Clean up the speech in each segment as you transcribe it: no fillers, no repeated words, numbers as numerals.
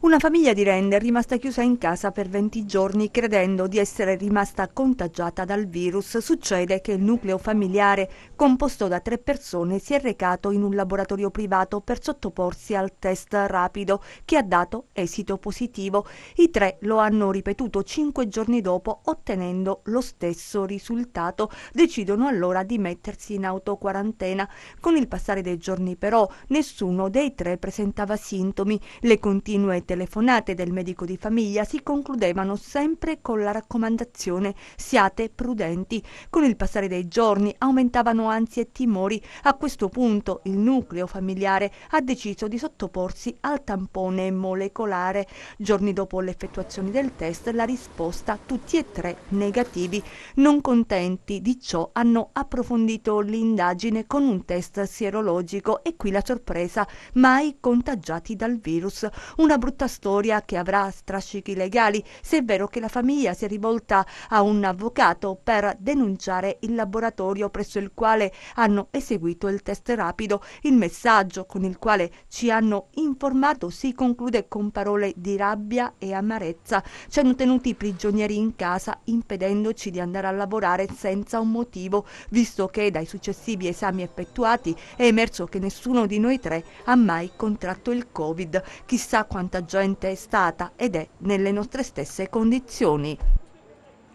Una famiglia di Rende è rimasta chiusa in casa per 20 giorni credendo di essere rimasta contagiata dal virus. Succede che il nucleo familiare, composto da 3 persone, si è recato in un laboratorio privato per sottoporsi al test rapido che ha dato esito positivo. I 3 lo hanno ripetuto 5 giorni dopo, ottenendo lo stesso risultato. Decidono allora di mettersi in autoquarantena. Con il passare dei giorni però nessuno dei 3 presentava sintomi. Le continue telefonate del medico di famiglia si concludevano sempre con la raccomandazione: siate prudenti. Con il passare dei giorni aumentavano ansie e timori. A questo punto il nucleo familiare ha deciso di sottoporsi al tampone molecolare. Giorni dopo l'effettuazione del test, la risposta: tutti e 3 negativi. Non contenti di ciò, hanno approfondito l'indagine con un test sierologico e qui la sorpresa: mai contagiati dal virus. Una brutta storia che avrà strascichi legali, se è vero che la famiglia si è rivolta a un avvocato per denunciare il laboratorio presso il quale hanno eseguito il test rapido. Il messaggio con il quale ci hanno informato si conclude con parole di rabbia e amarezza. Ci hanno tenuti prigionieri in casa, impedendoci di andare a lavorare senza un motivo, visto che dai successivi esami effettuati è emerso che nessuno di noi 3 ha mai contratto il Covid. Chissà quanta gente è stata ed è nelle nostre stesse condizioni.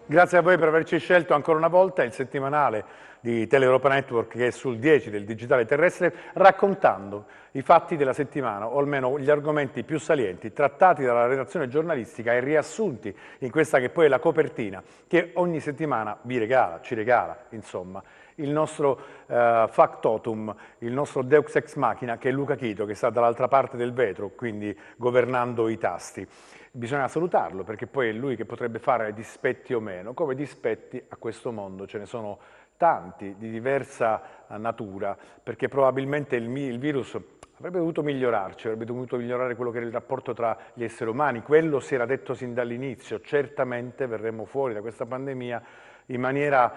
Grazie a voi per averci scelto ancora una volta il settimanale di Tele-Europa Network, che è sul 10 del digitale terrestre, raccontando i fatti della settimana, o almeno gli argomenti più salienti trattati dalla redazione giornalistica e riassunti in questa che poi è la copertina che ogni settimana ci regala, insomma, il nostro factotum, il nostro Deus Ex Machina, che è Luca Chito, che sta dall'altra parte del vetro, quindi governando i tasti. Bisogna salutarlo, perché poi è lui che potrebbe fare dispetti o meno. Come dispetti a questo mondo ce ne sono tanti, di diversa natura, perché probabilmente il virus avrebbe dovuto migliorarci, avrebbe dovuto migliorare quello che era il rapporto tra gli esseri umani. Quello si era detto sin dall'inizio: certamente verremo fuori da questa pandemia in maniera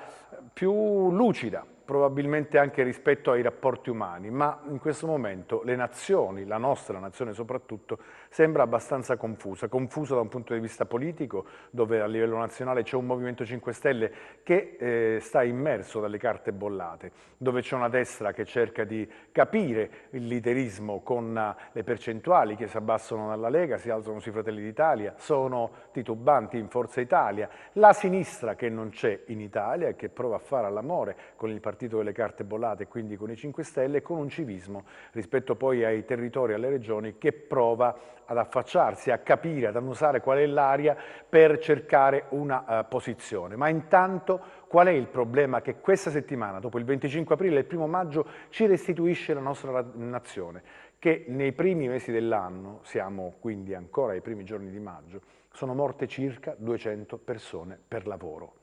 più lucida, probabilmente anche rispetto ai rapporti umani, ma in questo momento le nazioni, la nostra nazione soprattutto, sembra abbastanza confusa da un punto di vista politico, dove a livello nazionale c'è un Movimento 5 Stelle che sta immerso dalle carte bollate, dove c'è una destra che cerca di capire il leaderismo con le percentuali che si abbassano dalla Lega, si alzano sui Fratelli d'Italia, sono titubanti in Forza Italia, la sinistra che non c'è in Italia e che prova a fare all'amore con il partito delle carte bollate e quindi con i 5 Stelle, con un civismo rispetto poi ai territori e alle regioni che prova ad affacciarsi, a capire, ad annusare qual è l'aria per cercare una posizione. Ma intanto qual è il problema che questa settimana, dopo il 25 aprile e il 1 maggio, ci restituisce la nostra nazione? Che nei primi mesi dell'anno, siamo quindi ancora ai primi giorni di maggio, sono morte circa 200 persone per lavoro.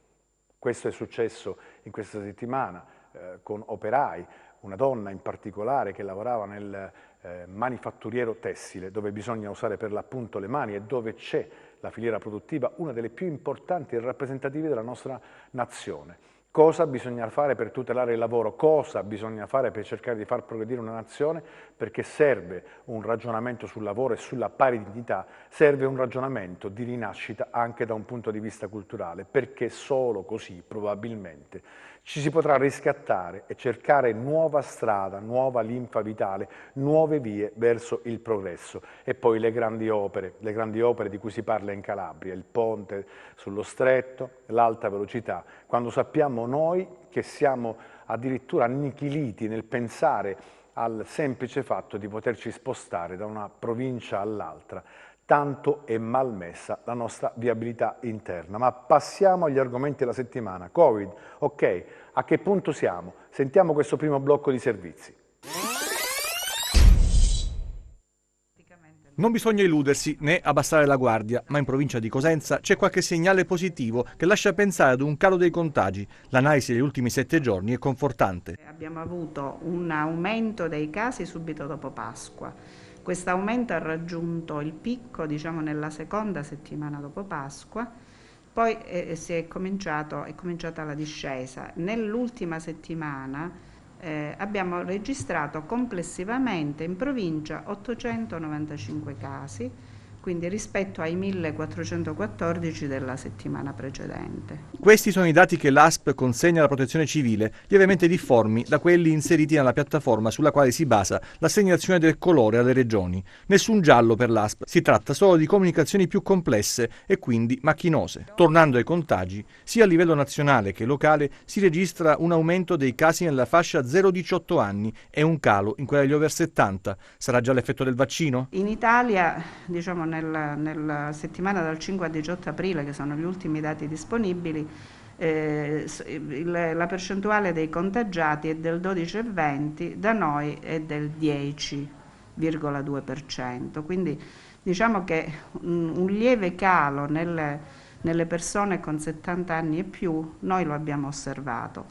Questo è successo in questa settimana con operai, una donna in particolare che lavorava nel manifatturiero tessile, dove bisogna usare per l'appunto le mani e dove c'è la filiera produttiva, una delle più importanti e rappresentative della nostra nazione. Cosa bisogna fare per tutelare il lavoro? Cosa bisogna fare per cercare di far progredire una nazione? Perché serve un ragionamento sul lavoro e sulla pari dignità, serve un ragionamento di rinascita anche da un punto di vista culturale, perché solo così probabilmente ci si potrà riscattare e cercare nuova strada, nuova linfa vitale, nuove vie verso il progresso. E poi le grandi opere di cui si parla in Calabria, il ponte sullo stretto, l'alta velocità, quando sappiamo noi che siamo addirittura annichiliti nel pensare al semplice fatto di poterci spostare da una provincia all'altra. Tanto è malmessa la nostra viabilità interna. Ma passiamo agli argomenti della settimana. Covid, ok, a che punto siamo? Sentiamo questo primo blocco di servizi. Non bisogna illudersi né abbassare la guardia, ma in provincia di Cosenza c'è qualche segnale positivo che lascia pensare ad un calo dei contagi. L'analisi degli ultimi 7 giorni è confortante. Abbiamo avuto un aumento dei casi subito dopo Pasqua. Questo aumento ha raggiunto il picco, nella seconda settimana dopo Pasqua, poi è cominciata la discesa. Nell'ultima settimana abbiamo registrato complessivamente in provincia 895 casi, quindi rispetto ai 1414 della settimana precedente. Questi sono i dati che l'ASP consegna alla Protezione Civile, lievemente difformi da quelli inseriti nella piattaforma sulla quale si basa l'assegnazione del colore alle regioni. Nessun giallo per l'ASP, si tratta solo di comunicazioni più complesse e quindi macchinose. Tornando ai contagi, sia a livello nazionale che locale si registra un aumento dei casi nella fascia 0-18 anni e un calo in quella degli over 70. Sarà già l'effetto del vaccino? In Italia, nella settimana dal 5 al 18 aprile, che sono gli ultimi dati disponibili, la percentuale dei contagiati è del 12,20, da noi è del 10,2%, quindi diciamo che un lieve calo nelle persone con 70 anni e più noi lo abbiamo osservato.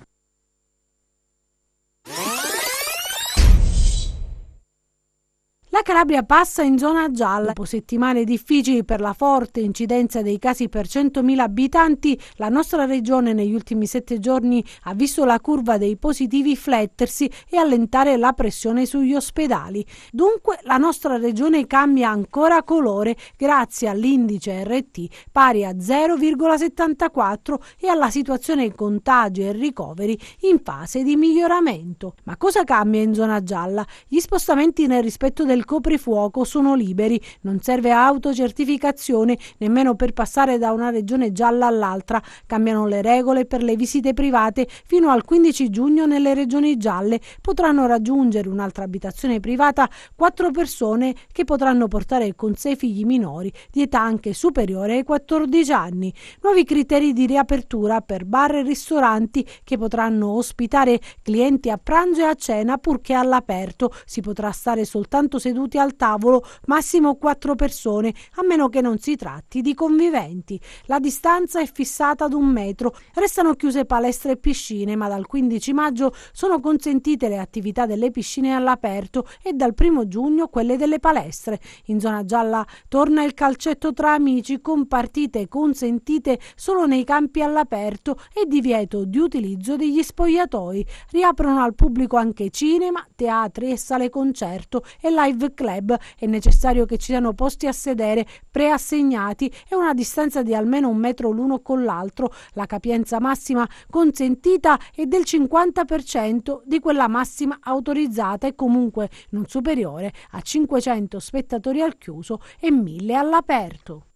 La Calabria passa in zona gialla. Dopo settimane difficili per la forte incidenza dei casi per 100.000 abitanti, la nostra regione negli ultimi 7 giorni ha visto la curva dei positivi flettersi e allentare la pressione sugli ospedali. Dunque la nostra regione cambia ancora colore grazie all'indice RT pari a 0,74 e alla situazione contagi e ricoveri in fase di miglioramento. Ma cosa cambia in zona gialla? Gli spostamenti nel rispetto del coprifuoco sono liberi, non serve autocertificazione nemmeno per passare da una regione gialla all'altra. Cambiano le regole per le visite private. Fino al 15 giugno nelle regioni gialle potranno raggiungere un'altra abitazione privata 4 persone che potranno portare con sé figli minori di età anche superiore ai 14 anni. Nuovi criteri di riapertura per bar e ristoranti che potranno ospitare clienti a pranzo e a cena purché all'aperto. Si potrà stare soltanto seduti al tavolo, massimo 4 persone, a meno che non si tratti di conviventi. La distanza è fissata ad 1 metro. Restano chiuse palestre e piscine, ma dal 15 maggio sono consentite le attività delle piscine all'aperto e dal 1 giugno quelle delle palestre. In zona gialla torna il calcetto tra amici con partite consentite solo nei campi all'aperto e divieto di utilizzo degli spogliatoi. Riaprono al pubblico anche cinema, teatri e sale concerto e live club. È necessario che ci siano posti a sedere preassegnati e una distanza di almeno 1 metro l'uno con l'altro. La capienza massima consentita è del 50% di quella massima autorizzata e comunque non superiore a 500 spettatori al chiuso e 1000 all'aperto.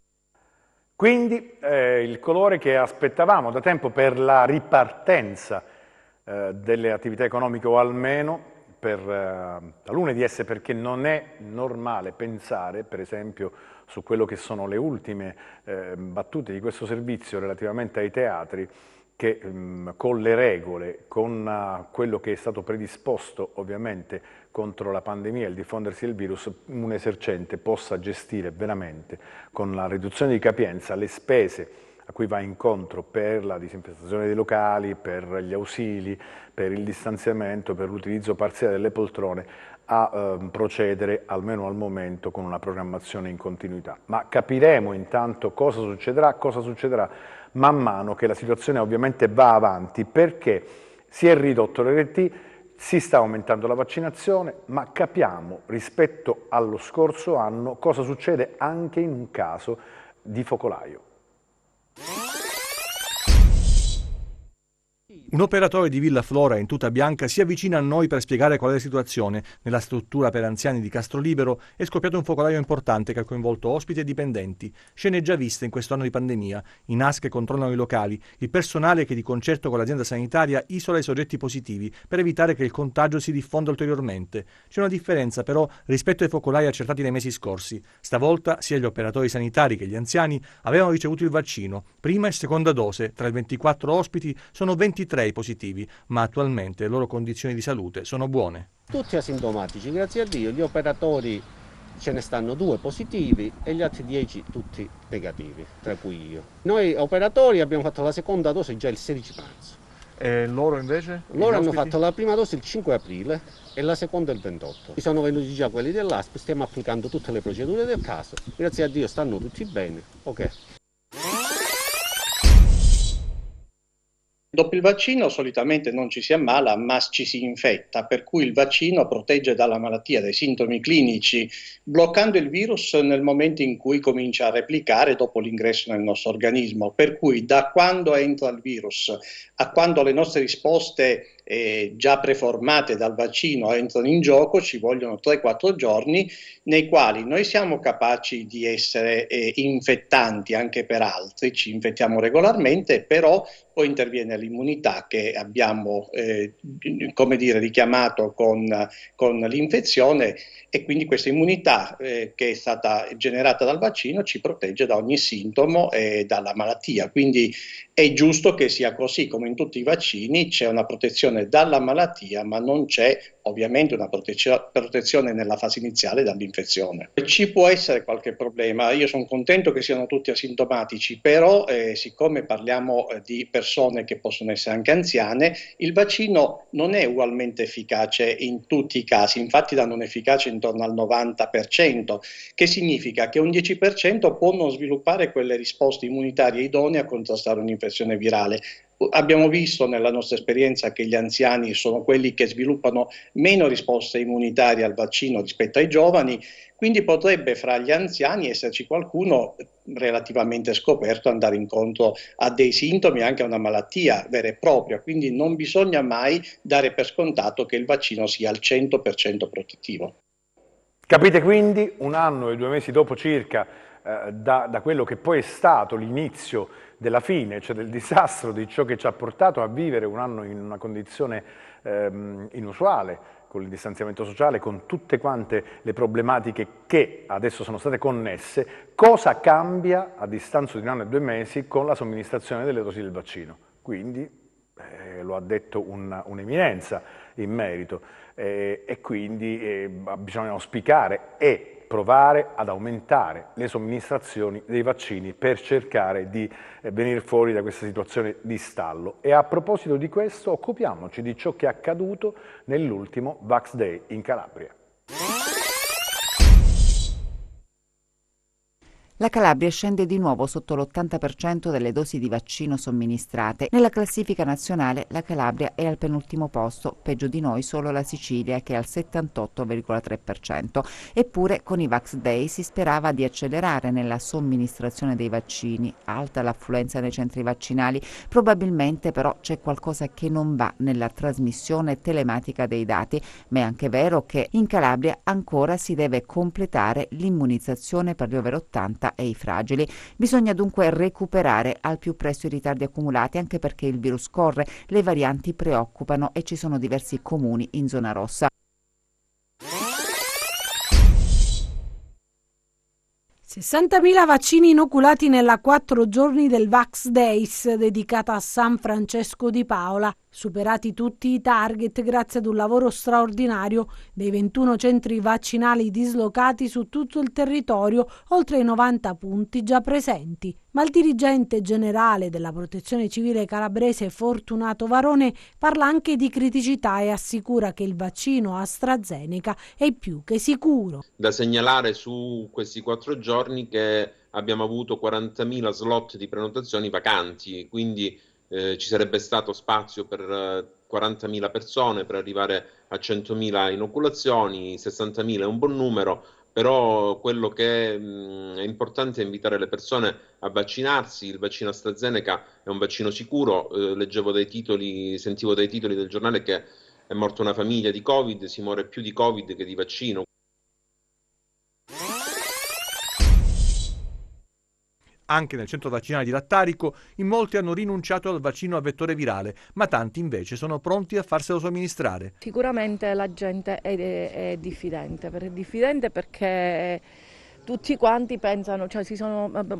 Quindi il colore che aspettavamo da tempo per la ripartenza delle attività economiche, o almeno per talune di esse, perché non è normale pensare, per esempio, su quello che sono le ultime battute di questo servizio relativamente ai teatri, che con le regole, con quello che è stato predisposto ovviamente contro la pandemia e il diffondersi del virus, un esercente possa gestire veramente con la riduzione di capienza le spese a cui va incontro per la disinfestazione dei locali, per gli ausili, per il distanziamento, per l'utilizzo parziale delle poltrone, a procedere almeno al momento con una programmazione in continuità. Ma capiremo intanto cosa succederà man mano che la situazione ovviamente va avanti, perché si è ridotto l'RT, si sta aumentando la vaccinazione, ma capiamo rispetto allo scorso anno cosa succede anche in un caso di focolaio. Un operatore di Villa Flora in tuta bianca si avvicina a noi per spiegare qual è la situazione. Nella struttura per anziani di Castrolibero è scoppiato un focolaio importante che ha coinvolto ospiti e dipendenti. Scene già viste in questo anno di pandemia. I NAS che controllano i locali, il personale che di concerto con l'azienda sanitaria isola i soggetti positivi per evitare che il contagio si diffonda ulteriormente. C'è una differenza però rispetto ai focolai accertati nei mesi scorsi. Stavolta sia gli operatori sanitari che gli anziani avevano ricevuto il vaccino. Prima e seconda dose. Tra i 24 ospiti sono 23 positivi, ma attualmente le loro condizioni di salute sono buone. Tutti asintomatici, grazie a Dio. Gli operatori ce ne stanno 2 positivi e gli altri 10 tutti negativi, tra cui io. Noi operatori abbiamo fatto la seconda dose già il 16 marzo. E loro invece? Loro hanno fatto la prima dose il 5 aprile e la seconda il 28. Sono venuti già quelli dell'ASP, stiamo applicando tutte le procedure del caso. Grazie a Dio stanno tutti bene. Ok. Dopo il vaccino solitamente non ci si ammala, ma ci si infetta, per cui il vaccino protegge dalla malattia, dai sintomi clinici, bloccando il virus nel momento in cui comincia a replicare dopo l'ingresso nel nostro organismo. Per cui da quando entra il virus a quando le nostre risposte già preformate dal vaccino entrano in gioco ci vogliono 3-4 giorni nei quali noi siamo capaci di essere infettanti anche per altri, ci infettiamo regolarmente, però poi interviene l'immunità che abbiamo richiamato con l'infezione e quindi questa immunità che è stata generata dal vaccino ci protegge da ogni sintomo e dalla malattia. Quindi è giusto che sia così, come in tutti i vaccini c'è una protezione dalla malattia, ma non c'è ovviamente una protezione nella fase iniziale dall'infezione. Ci può essere qualche problema, io sono contento che siano tutti asintomatici, però siccome parliamo di persone che possono essere anche anziane, il vaccino non è ugualmente efficace in tutti i casi, infatti danno un'efficacia intorno al 90%, che significa che un 10% può non sviluppare quelle risposte immunitarie idonee a contrastare un'infezione virale. Abbiamo visto nella nostra esperienza che gli anziani sono quelli che sviluppano meno risposte immunitarie al vaccino rispetto ai giovani, quindi potrebbe fra gli anziani esserci qualcuno relativamente scoperto andare incontro a dei sintomi, anche a una malattia vera e propria, quindi non bisogna mai dare per scontato che il vaccino sia al 100% protettivo. Capite quindi, 1 anno e 2 mesi dopo circa da quello che poi è stato l'inizio della fine, cioè del disastro, di ciò che ci ha portato a vivere 1 anno in una condizione inusuale, con il distanziamento sociale, con tutte quante le problematiche che adesso sono state connesse, cosa cambia a distanza di 1 anno e 2 mesi con la somministrazione delle dosi del vaccino? Quindi, lo ha detto un'eminenza in merito, e quindi bisogna auspicare e provare ad aumentare le somministrazioni dei vaccini per cercare di venire fuori da questa situazione di stallo. E a proposito di questo, occupiamoci di ciò che è accaduto nell'ultimo Vax Day in Calabria. La Calabria scende di nuovo sotto l'80% delle dosi di vaccino somministrate. Nella classifica nazionale la Calabria è al penultimo posto, peggio di noi solo la Sicilia che è al 78,3%. Eppure con i Vax Day si sperava di accelerare nella somministrazione dei vaccini. Alta l'affluenza nei centri vaccinali, probabilmente però c'è qualcosa che non va nella trasmissione telematica dei dati, ma è anche vero che in Calabria ancora si deve completare l'immunizzazione per gli over 80 e i fragili. Bisogna dunque recuperare al più presto i ritardi accumulati, anche perché il virus corre, le varianti preoccupano e ci sono diversi comuni in zona rossa. 60.000 vaccini inoculati nella 4 giorni del Vax Days dedicata a San Francesco di Paola. Superati tutti i target grazie ad un lavoro straordinario dei 21 centri vaccinali dislocati su tutto il territorio, oltre ai 90 punti già presenti. Ma il dirigente generale della Protezione Civile calabrese Fortunato Varone parla anche di criticità e assicura che il vaccino AstraZeneca è più che sicuro. Da segnalare su questi 4 giorni che abbiamo avuto 40.000 slot di prenotazioni vacanti, quindi ci sarebbe stato spazio per 40.000 persone per arrivare a 100.000 inoculazioni, 60.000 è un buon numero, però quello che è importante è invitare le persone a vaccinarsi. Il vaccino AstraZeneca è un vaccino sicuro, sentivo dai titoli del giornale che è morta una famiglia di Covid, si muore più di Covid che di vaccino. Anche nel centro vaccinale di Lattarico in molti hanno rinunciato al vaccino a vettore virale, ma tanti invece sono pronti a farselo somministrare. Sicuramente la gente è diffidente perché tutti quanti pensano,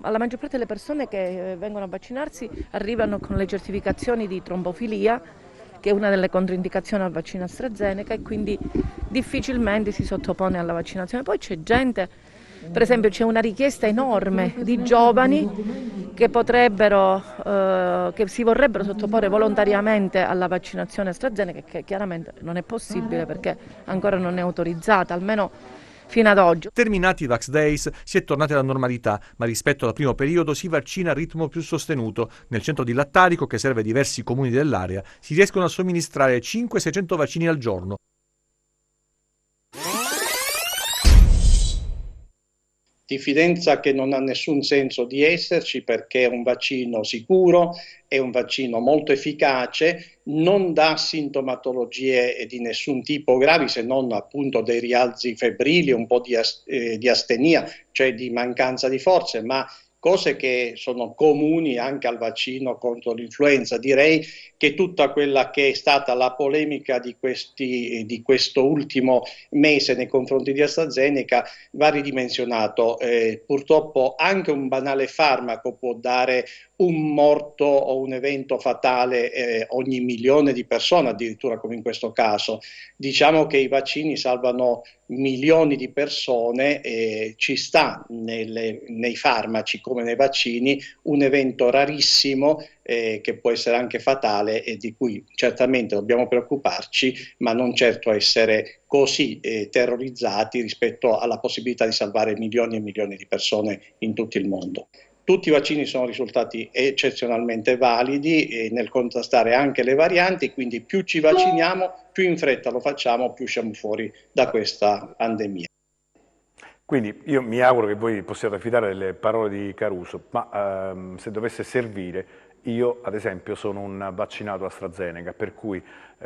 alla maggior parte delle persone che vengono a vaccinarsi arrivano con le certificazioni di trombofilia che è una delle controindicazioni al vaccino AstraZeneca, e quindi difficilmente si sottopone alla vaccinazione. Poi c'è gente, per esempio c'è una richiesta enorme di giovani che che si vorrebbero sottoporre volontariamente alla vaccinazione AstraZeneca, che chiaramente non è possibile perché ancora non è autorizzata, almeno fino ad oggi. Terminati i Vax Days si è tornati alla normalità, ma rispetto al primo periodo si vaccina a ritmo più sostenuto. Nel centro di Lattarico, che serve diversi comuni dell'area, si riescono a somministrare 500-600 vaccini al giorno. Diffidenza che non ha nessun senso di esserci, perché è un vaccino sicuro, è un vaccino molto efficace, non dà sintomatologie di nessun tipo gravi, se non appunto dei rialzi febbrili, un po' di astenia, cioè di mancanza di forze, ma cose che sono comuni anche al vaccino contro l'influenza. Direi che tutta quella che è stata la polemica di questo ultimo mese nei confronti di AstraZeneca va ridimensionato. Purtroppo anche un banale farmaco può dare un morto o un evento fatale ogni milione di persone, addirittura come in questo caso. Diciamo che i vaccini salvano milioni di persone, ci sta nei farmaci come nei vaccini un evento rarissimo che può essere anche fatale e di cui certamente dobbiamo preoccuparci, ma non certo essere così terrorizzati rispetto alla possibilità di salvare milioni e milioni di persone in tutto il mondo. Tutti i vaccini sono risultati eccezionalmente validi nel contrastare anche le varianti, quindi più ci vacciniamo, più in fretta lo facciamo, più usciamo fuori da questa pandemia. Quindi io mi auguro che voi possiate affidare delle parole di Caruso, ma se dovesse servire, io ad esempio sono un vaccinato AstraZeneca, per cui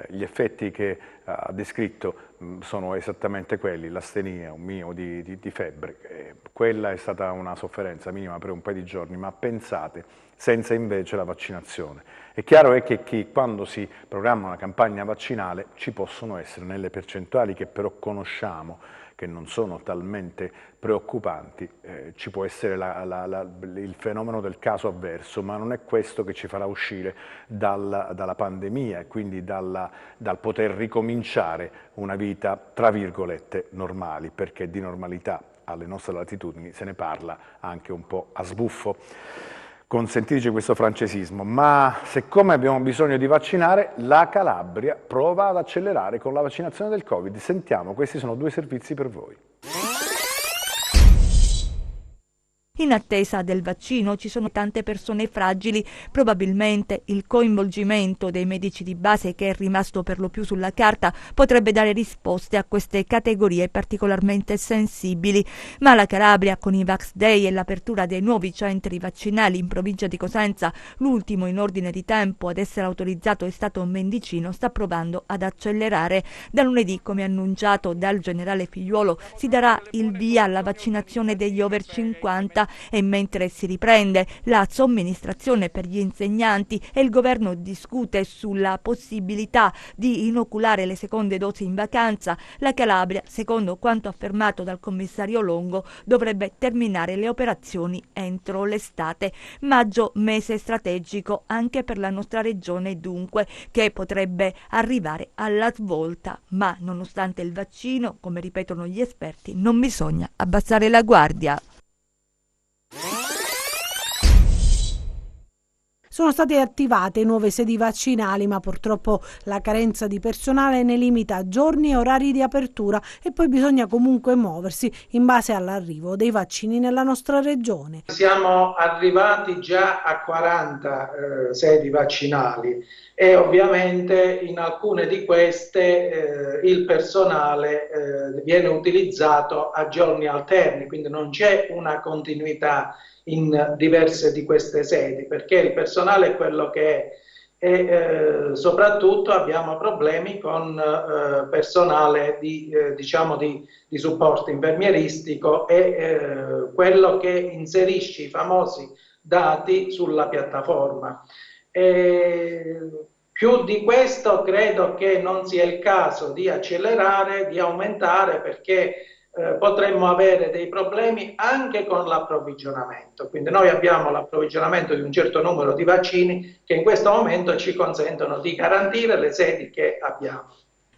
gli effetti che ha descritto sono esattamente quelli, l'astenia, un minimo di febbre, quella è stata una sofferenza minima per un paio di giorni, ma pensate, senza invece la vaccinazione. È chiaro che quando si programma una campagna vaccinale ci possono essere nelle percentuali che però conosciamo, che non sono talmente preoccupanti, ci può essere il fenomeno del caso avverso, ma non è questo che ci farà uscire dalla pandemia e quindi dal poter ricominciare una vita, tra virgolette, normali, perché di normalità alle nostre latitudini se ne parla anche un po' a sbuffo. Consentiteci questo francesismo, ma siccome abbiamo bisogno di vaccinare, la Calabria prova ad accelerare con la vaccinazione del Covid. Sentiamo, questi sono 2 servizi per voi. In attesa del vaccino ci sono tante persone fragili, probabilmente il coinvolgimento dei medici di base, che è rimasto per lo più sulla carta, potrebbe dare risposte a queste categorie particolarmente sensibili, ma la Calabria con i Vax Day e l'apertura dei nuovi centri vaccinali in provincia di Cosenza, l'ultimo in ordine di tempo ad essere autorizzato è stato Mendicino, sta provando ad accelerare. Da lunedì, come annunciato dal generale Figliuolo, si darà il via alla vaccinazione degli over 50 e mentre si riprende la somministrazione per gli insegnanti e il governo discute sulla possibilità di inoculare le seconde dosi in vacanza, la Calabria, secondo quanto affermato dal commissario Longo, dovrebbe terminare le operazioni entro l'estate. Maggio, mese strategico anche per la nostra regione, dunque, che potrebbe arrivare alla svolta, ma nonostante il vaccino, come ripetono gli esperti, non bisogna abbassare la guardia. Sono state attivate nuove sedi vaccinali, ma purtroppo la carenza di personale ne limita giorni e orari di apertura e poi bisogna comunque muoversi in base all'arrivo dei vaccini nella nostra regione. Siamo arrivati già a 40 sedi vaccinali e ovviamente in alcune di queste il personale viene utilizzato a giorni alterni, quindi non c'è una continuità in diverse di queste sedi, perché il personale è quello che è e soprattutto abbiamo problemi con personale di supporto infermieristico e quello che inserisce i famosi dati sulla piattaforma. Più di questo credo che non sia il caso di accelerare, di aumentare, perché potremmo avere dei problemi anche con l'approvvigionamento. Quindi noi abbiamo l'approvvigionamento di un certo numero di vaccini che in questo momento ci consentono di garantire le sedi che abbiamo.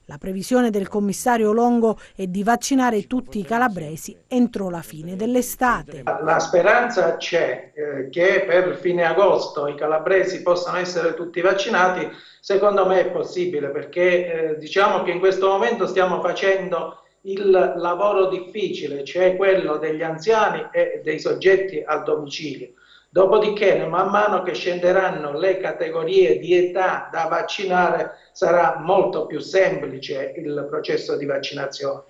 La previsione del commissario Longo è di vaccinare tutti i calabresi entro la fine dell'estate. La speranza c'è che per fine agosto i calabresi possano essere tutti vaccinati. Secondo me è possibile, perché diciamo che in questo momento stiamo facendo il lavoro difficile, cioè quello degli anziani e dei soggetti a domicilio. Dopodiché, man mano che scenderanno le categorie di età da vaccinare, sarà molto più semplice il processo di vaccinazione.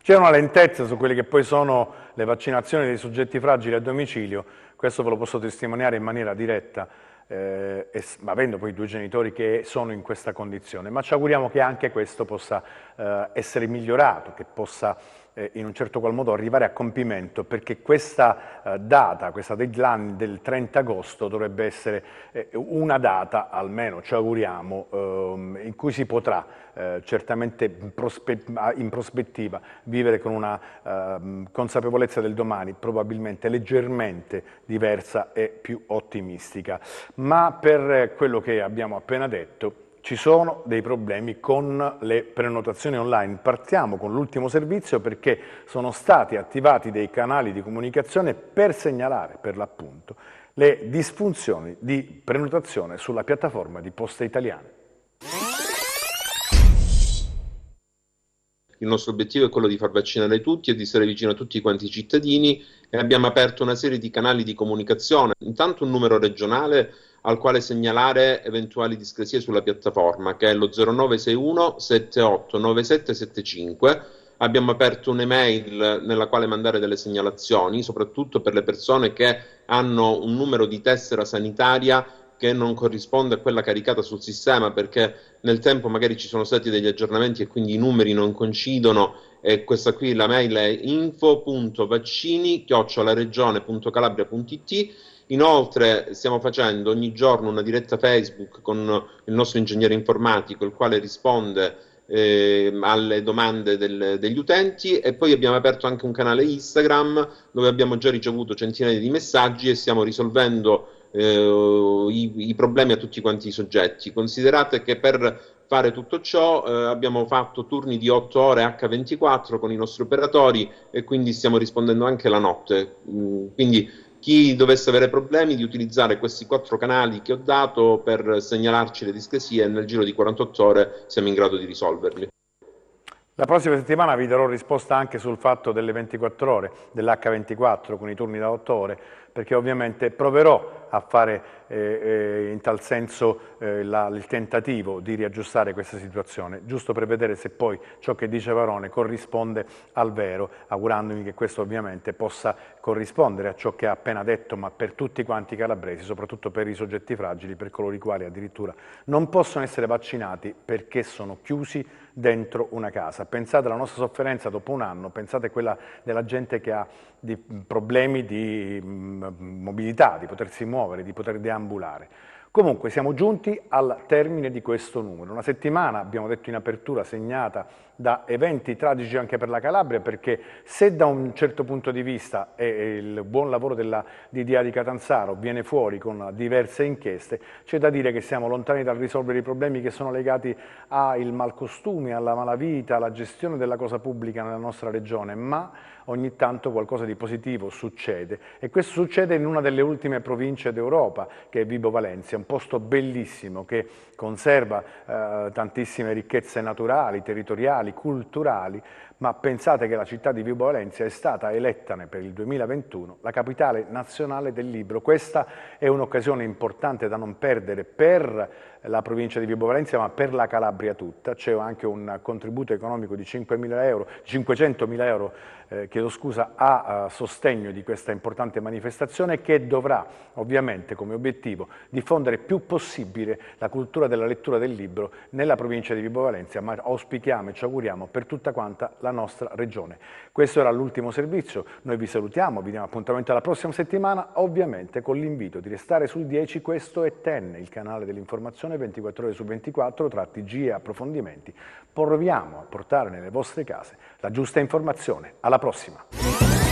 C'è una lentezza su quelle che poi sono le vaccinazioni dei soggetti fragili a domicilio, questo ve lo posso testimoniare in maniera diretta, avendo poi 2 genitori che sono in questa condizione, ma ci auguriamo che anche questo possa essere migliorato, che possa in un certo qual modo arrivare a compimento, perché questa data, questa deadline del 30 agosto dovrebbe essere una data, almeno ci auguriamo, in cui si potrà certamente in prospettiva vivere con una consapevolezza del domani probabilmente leggermente diversa e più ottimistica. Ma per quello che abbiamo appena detto, ci sono dei problemi con le prenotazioni online. Partiamo con l'ultimo servizio, perché sono stati attivati dei canali di comunicazione per segnalare, per l'appunto, le disfunzioni di prenotazione sulla piattaforma di Poste Italiane. Il nostro obiettivo è quello di far vaccinare tutti e di stare vicino a tutti quanti i cittadini, e abbiamo aperto una serie di canali di comunicazione, intanto un numero regionale al quale segnalare eventuali discrasie sulla piattaforma, che è lo 0961 78 9775. Abbiamo aperto un'email nella quale mandare delle segnalazioni, soprattutto per le persone che hanno un numero di tessera sanitaria che non corrisponde a quella caricata sul sistema, perché nel tempo magari ci sono stati degli aggiornamenti e quindi i numeri non coincidono, e questa qui la mail è info.vaccini@regione.calabria.it. Inoltre stiamo facendo ogni giorno una diretta Facebook con il nostro ingegnere informatico, il quale risponde alle domande degli utenti, e poi abbiamo aperto anche un canale Instagram dove abbiamo già ricevuto centinaia di messaggi e stiamo risolvendo i problemi a tutti quanti i soggetti. Considerate che per fare tutto ciò abbiamo fatto turni di 8 ore H24 con i nostri operatori, e quindi stiamo rispondendo anche la notte. Quindi chi dovesse avere problemi, di utilizzare questi 4 canali che ho dato per segnalarci le discrasie, e nel giro di 48 ore siamo in grado di risolverli. La prossima settimana vi darò risposta anche sul fatto delle 24 ore, dell'H24 con i turni da 8 ore, perché ovviamente proverò a fare in tal senso il tentativo di riaggiustare questa situazione, giusto per vedere se poi ciò che dice Varone corrisponde al vero, augurandomi che questo ovviamente possa corrispondere a ciò che ha appena detto, ma per tutti quanti i calabresi, soprattutto per i soggetti fragili, per coloro i quali addirittura non possono essere vaccinati perché sono chiusi dentro una casa. Pensate alla nostra sofferenza dopo un anno, pensate a quella della gente che ha problemi di mobilità, di potersi muovere, di poter deambulare. Comunque siamo giunti al termine di questo numero, una settimana, abbiamo detto in apertura, segnata da eventi tragici anche per la Calabria, perché se da un certo punto di vista il buon lavoro della DDA di Catanzaro viene fuori con diverse inchieste, c'è da dire che siamo lontani dal risolvere i problemi che sono legati al malcostume, alla malavita, alla gestione della cosa pubblica nella nostra regione, ma ogni tanto qualcosa di positivo succede, e questo succede in una delle ultime province d'Europa, che è Vibo Valentia, un posto bellissimo che conserva tantissime ricchezze naturali, territoriali, culturali, ma pensate che la città di Vibo Valentia è stata eletta per il 2021 la capitale nazionale del libro. Questa è un'occasione importante da non perdere per la provincia di Vibo Valentia, ma per la Calabria tutta. C'è anche un contributo economico di 500.000 euro a sostegno di questa importante manifestazione, che dovrà ovviamente come obiettivo diffondere più possibile la cultura della lettura del libro nella provincia di Vibo Valentia, ma auspichiamo e ci auguriamo per tutta quanta la nostra regione. Questo era l'ultimo servizio, noi vi salutiamo, vi diamo appuntamento alla prossima settimana, ovviamente con l'invito di restare sul 10. Questo è TEN, il canale dell'informazione trasmissione 24 ore su 24 tra TG e approfondimenti. Proviamo a portare nelle vostre case la giusta informazione. Alla prossima!